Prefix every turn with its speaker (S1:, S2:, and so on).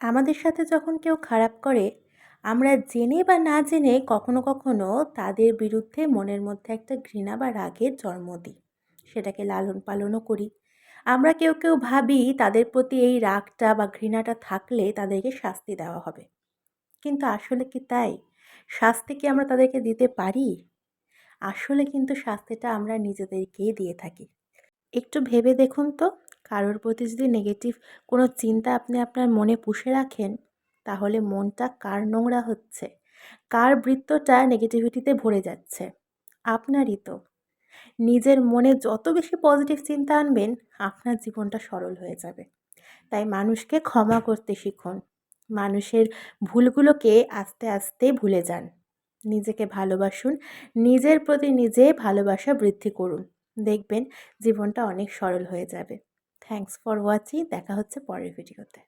S1: আমাদের সাথে যখন কেউ খারাপ করে, আমরা জেনে বা না জেনে কখনো কখনো তাদের বিরুদ্ধে মনের মধ্যে একটা ঘৃণা বা রাগের জন্ম দিই। সেটাকে লালন পালনও করি। আমরা কেউ কেউ ভাবি তাদের প্রতি এই রাগটা বা ঘৃণাটা থাকলে তাদেরকে শাস্তি দেওয়া হবে। কিন্তু আসলে কি তাই? শাস্তি কি আমরা তাদেরকে দিতে পারি? আসলে কিন্তু শাস্তিটা আমরা নিজেদেরকেই দিয়ে থাকি। একটু ভেবে দেখুন তো, কারোর প্রতি যদি নেগেটিভ কোনো চিন্তা আপনি আপনার মনে পুষে রাখেন, তাহলে মনটা কার নোংরা হচ্ছে? কার বৃত্তটা নেগেটিভিটিতে ভরে যাচ্ছে? আপনারই তো। নিজের মনে যত বেশি পজিটিভ চিন্তা আনবেন, আপনার জীবনটা সরল হয়ে যাবে। তাই মানুষকে ক্ষমা করতে শিখুন। মানুষের ভুলগুলোকে আস্তে আস্তে ভুলে যান। নিজেকে ভালোবাসুন। নিজের প্রতি নিজে ভালোবাসা বৃদ্ধি করুন। দেখবেন জীবনটা অনেক সরল হয়ে যাবে। Thanks for watching. দেখা হচ্ছে পরের ভিডিওতে।